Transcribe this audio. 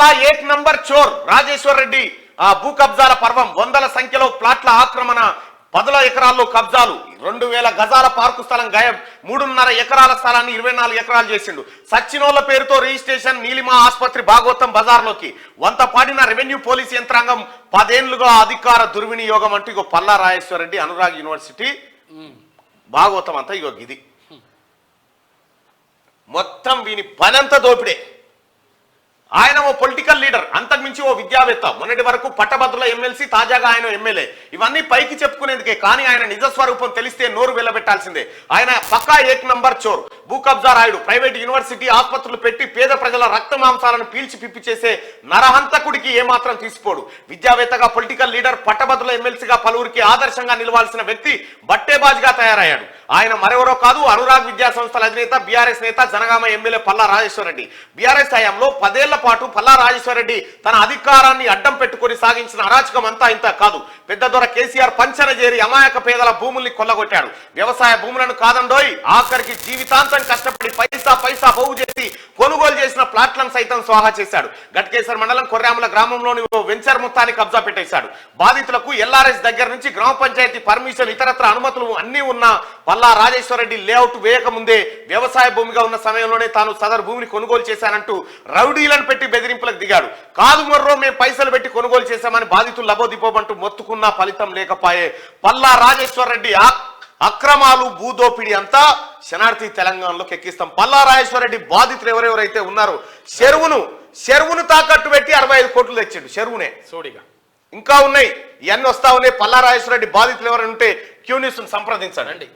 పల్లా ఏక్ number చోర్ రాజేశ్వర్ రెడ్డి భూ కబ్జాల పర్వం, వందల సంఖ్యలో ప్లాట్ల ఆక్రమణ, 10 ఎకరాల్లో కబ్జాలు, 2000 గజాల పార్కు స్థలం గాయం, 3.5 ఎకరాల స్థలాన్ని 24 ఎకరాలు చేసిండు. సచ్చినోళ్ల పేరుతో రిజిస్ట్రేషన్, నీలిమా ఆసుపత్రి భాగవతం బజార్లోకి వంత పాడిన రెవెన్యూ పోలీసు యంత్రాంగం, 10 ఏళ్లుగా అధికార దుర్వినియోగం అంటూ ఇగో పల్లా రాజేశ్వర్ రెడ్డి, అనురాగ్ యూనివర్సిటీ భాగవతం అంతా ఇగో ఇది మొత్తం వీని పనంతా దోపిడే. ఆయన ఓ పొలిటికల్ లీడర్, అంతకుమించి ఓ విద్యావేత్త, మొన్నటి వరకు పట్టభద్రుల ఎమ్మెల్సీ, తాజాగా ఆయన ఎమ్మెల్యే. ఇవన్నీ పైకి చెప్పుకునేందుకే, కానీ ఆయన నిజ స్వరూపం తెలిస్తే నోరు వెళ్ళబెట్టాల్సిందే. ఆయన పక్కా ఏక్ నంబర్ చోర్, భూ కబ్జా రాయుడు, ప్రైవేట్ యూనివర్సిటీ ఆసుపత్రులు పెట్టి పేద ప్రజల రక్త మాంసాలను పీల్చి పిప్పి చేసే నరహంతకుడికి ఏమాత్రం తీసిపోడు. విద్యావేత్తగా, పొలిటికల్ లీడర్, పట్టభద్రుల ఎమ్మెల్సీగా పలువురికి ఆదర్శంగా నిలవాల్సిన వ్యక్తి బట్టేబాజ్గా తయారయ్యాడు. ఆయన మరెవరో కాదు, అనురాగ్ విద్యా సంస్థల అధినేత, బీఆర్ఎస్ నేత, జనగామ ఎమ్మెల్యే పల్లా రాజేశ్వర్ రెడ్డి. బీఆర్ఎస్ హయాంలో 10 ఏళ్ల పాటు పల్లా రాజేశ్వర్ రెడ్డి తన అధికారాన్ని అడ్డం పెట్టుకుని సాగించిన అరాచకం అంతా ఇంత కాదు. పెద్ద దొర కేసీఆర్ పంచన చేరి అమాయక పేదల భూముల్ని కొల్లగొట్టాడు. వ్యవసాయ భూములను కాదండోయ్, ఆఖరికి జీవితాంతం కష్టపడి పైసా పైసా పోగు చేసి కొనుగోలు చేసిన ప్లాట్లను సైతం స్వాహా చేశాడు. గట్కేశ్వర్ మండలం కొర్రాముల గ్రామంలోని ఓ వెంచర్ మొత్తాన్ని కబ్జా పెట్టేశాడు. బాధితులకు ఎల్ఆర్ఎస్ దగ్గర నుంచి గ్రామ పంచాయతీ పర్మిషన్, ఇతరత్ర అనుమతులు అన్ని ఉన్నా పల్లా రాజేశ్వర్ రెడ్డి లేఅవుట్ వేయకముందే వ్యవసాయ భూమిగా ఉన్న సమయంలోనే తాను సదరు భూమిని కొనుగోలు చేశానంటూ రౌడీలను పెట్టి బెదిరింపులకు దిగాడు. కాదు మొర్రో, మేము పైసలు పెట్టి కొనుగోలు చేశామని బాధితులు లబోదిపోమంటూ మొత్తుకున్నా ఫలితం లేకపాయే. పల్లా రాజేశ్వర్ రెడ్డి అక్రమాలు, భూదోపిడి అంతా శనార్థి తెలంగాణలోకి ఎక్కిస్తాం. పల్లా రాజేశ్వర్ రెడ్డి బాధితులు ఎవరెవరైతే ఉన్నారో చెరువును తాకట్టు పెట్టి 65 కోట్లు తెచ్చిండు. చెరువునే సోడిగా ఇంకా ఉన్నాయి, ఇవన్నీ వస్తా ఉన్నాయి. పల్లా రాజేశ్వర రెడ్డి బాధితులు ఎవరైనా ఉంటే క్యూ న్యూస్ సంప్రదించండి.